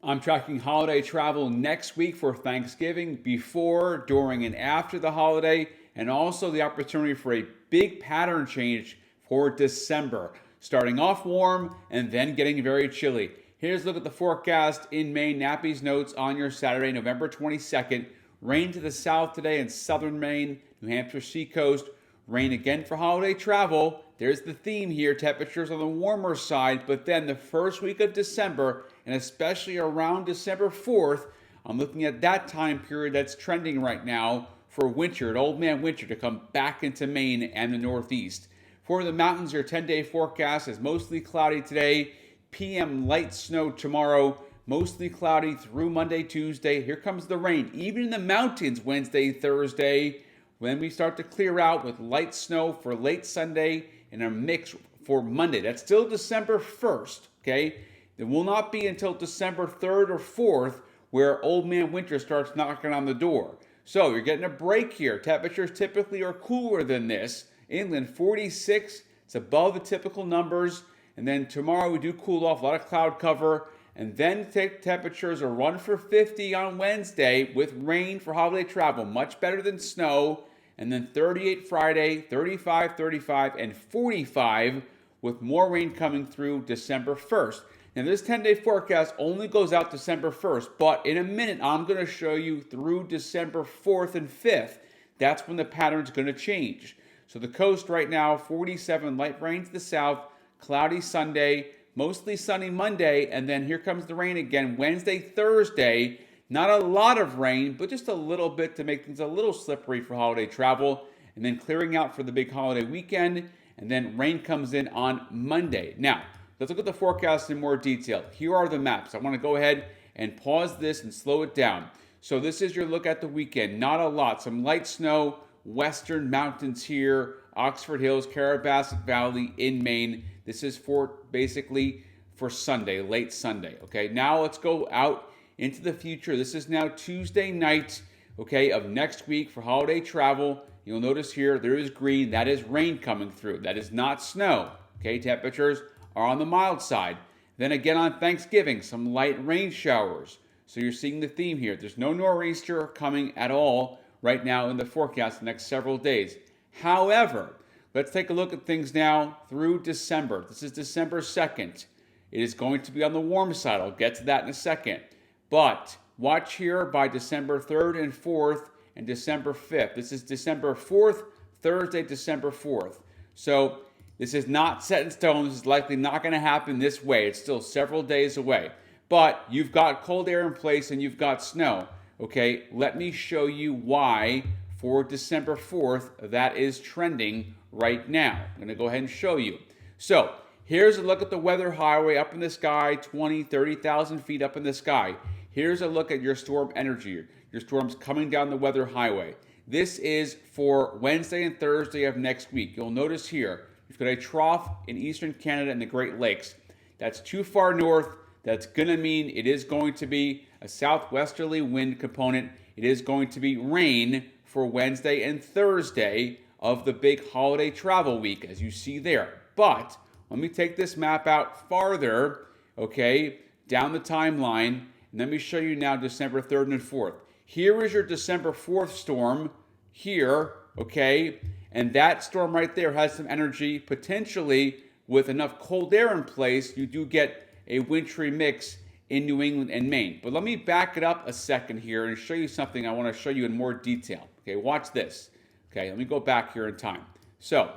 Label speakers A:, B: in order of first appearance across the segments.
A: I'm tracking holiday travel next week for Thanksgiving, before, during, and after the holiday, and also the opportunity for a big pattern change for December. Starting off warm and then getting very chilly. Here's a look at the forecast in Maine. Nappy's notes on your Saturday, November 22nd. Rain to the south today in southern Maine, New Hampshire seacoast. Rain again for holiday travel. There's the theme here. Temperatures on the warmer side, but then the first week of December, and especially around December 4th, I'm looking at that time period that's trending right now for winter, an old man winter, to come back into Maine and the Northeast. For the mountains, your 10-day forecast is mostly cloudy today, PM light snow tomorrow, mostly cloudy through Monday, Tuesday. Here comes the rain, even in the mountains Wednesday, Thursday. Then we start to clear out with light snow for late Sunday and a mix for Monday. That's still December 1st, okay? It will not be until December 3rd or 4th where Old Man Winter starts knocking on the door. So you're getting a break here. Temperatures typically are cooler than this. Inland 46, it's above the typical numbers. And then tomorrow we do cool off, a lot of cloud cover. And then temperatures are run for 50 on Wednesday with rain for holiday travel, much better than snow. And then 38 Friday, 35, 35, and 45 with more rain coming through December 1st. Now this 10-day forecast only goes out December 1st, but in a minute I'm going to show you through December 4th and 5th. That's when the pattern's going to change. So the coast right now, 47, light rain to the south, cloudy Sunday, mostly sunny Monday, and then here comes the rain again Wednesday, Thursday. Not a lot of rain, but just a little bit to make things a little slippery for holiday travel. And then clearing out for the big holiday weekend. And then rain comes in on Monday. Now, let's look at the forecast in more detail. Here are the maps. I want to go ahead and pause this and slow it down. So this is your look at the weekend. Not a lot. Some light snow, western mountains here, Oxford Hills, Carrabassett Valley in Maine. This is for basically for Sunday, late Sunday. Okay, now let's go out into the future. This is now Tuesday night, okay, of next week for holiday travel. You'll notice here there is green. That is rain coming through. That is not snow. Okay, temperatures are on the mild side. Then again on Thanksgiving, some light rain showers. So you're seeing the theme here. There's no nor'easter coming at all right now in the forecast the next several days. However, let's take a look at things now through December. This is December 2nd. It is going to be on the warm side. I'll get to that in a second. But watch here by December 3rd and 4th and December 5th. This is December 4th, Thursday, December 4th. So this is not set in stone. This is likely not going to happen this way. It's still several days away. But you've got cold air in place and you've got snow. Okay, let me show you why for December 4th that is trending right now. I'm going to go ahead and show you. So here's a look at the weather highway up in the sky, 20, 30,000 feet up in the sky. Here's a look at your storm energy, your storms coming down the weather highway. This is for Wednesday and Thursday of next week. You'll notice here, you've got a trough in eastern Canada and the Great Lakes. That's too far north. That's going to mean it is going to be a southwesterly wind component. It is going to be rain for Wednesday and Thursday of the big holiday travel week, as you see there. But let me take this map out farther, okay, down the timeline. And let me show you now December 3rd and 4th. Here is your December 4th storm here, okay? And that storm right there has some energy. Potentially, with enough cold air in place, you do get a wintry mix in New England and Maine. But let me back it up a second here and show you something I want to show you in more detail. Okay, watch this. Okay, let me go back here in time. So,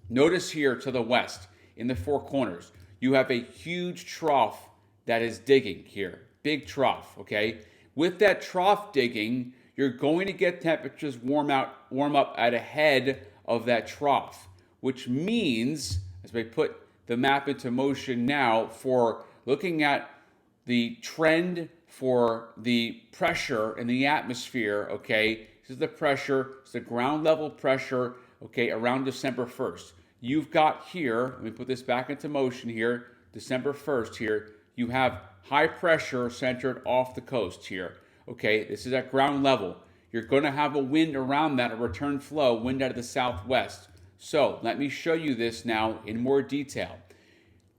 A: notice here to the west, in the four corners, you have a huge trough that is digging here. Big trough, okay? With that trough digging, you're going to get temperatures warm up at ahead of that trough, which means, as we put the map into motion now for looking at the trend for the pressure in the atmosphere, okay? This is the pressure, it's the ground level pressure, okay, around December 1st. You've got here, let me put this back into motion here, December 1st here, you have high pressure centered off the coast here. Okay, this is at ground level. You're going to have a wind around that, a return flow, wind out of the southwest. So let me show you this now in more detail.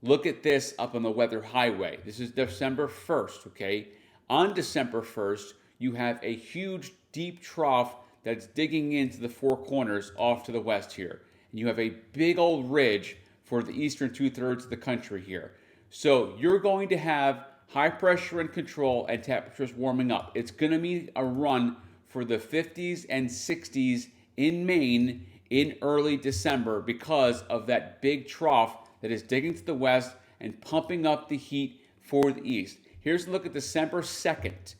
A: Look at this up on the weather highway. This is December 1st, okay? On December 1st, you have a huge deep trough that's digging into the Four Corners off to the west here. And you have a big old ridge for the eastern two-thirds of the country here. So you're going to have high pressure and control and temperatures warming up. It's going to be a run for the 50s and 60s in Maine in early December because of that big trough that is digging to the west and pumping up the heat for the east. Here's a look at December 2nd.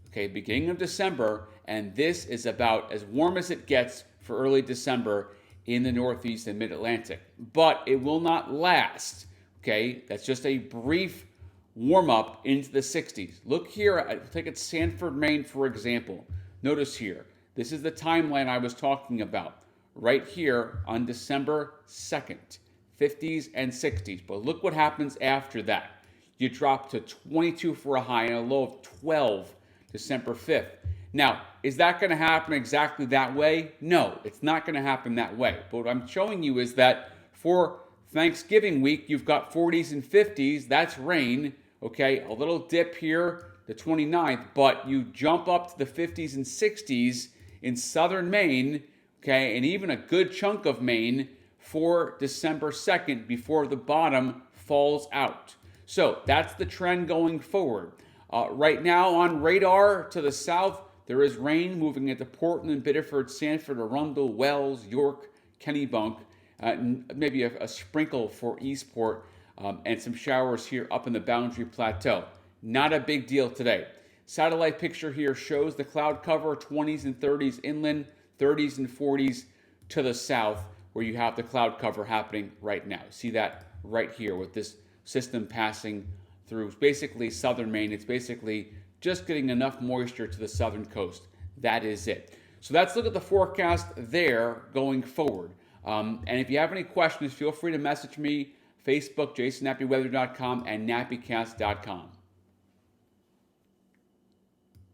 A: Okay, beginning of December, and this is about as warm as it gets for early December in the Northeast and Mid-Atlantic. But it will not last, okay? That's just a brief warm-up into the 60s. Look here, take it Sanford, Maine, for example. Notice here, this is the timeline I was talking about. Right here on December 2nd, 50s and 60s. But look what happens after that. You drop to 22 for a high and a low of 12 December 5th. Now, is that going to happen exactly that way? No, it's not going to happen that way. But what I'm showing you is that for Thanksgiving week, you've got 40s and 50s. That's rain, okay? A little dip here, the 29th, but you jump up to the 50s and 60s in southern Maine, okay, and even a good chunk of Maine for December 2nd before the bottom falls out. So that's the trend going forward. Right now on radar to the south, there is rain moving into Portland, Biddeford, Sanford, Arundel, Wells, York, Kennebunk, maybe a sprinkle for Eastport, and some showers here up in the Boundary Plateau. Not a big deal today. Satellite picture here shows the cloud cover, 20s and 30s inland, 30s and 40s to the south, where you have the cloud cover happening right now. See that right here with this system passing through basically southern Maine. It's basically just getting enough moisture to the southern coast. That is it. So let's look at the forecast there going forward. And if you have any questions, feel free to message me, Facebook, jasonnappyweather.com, and nappycast.com.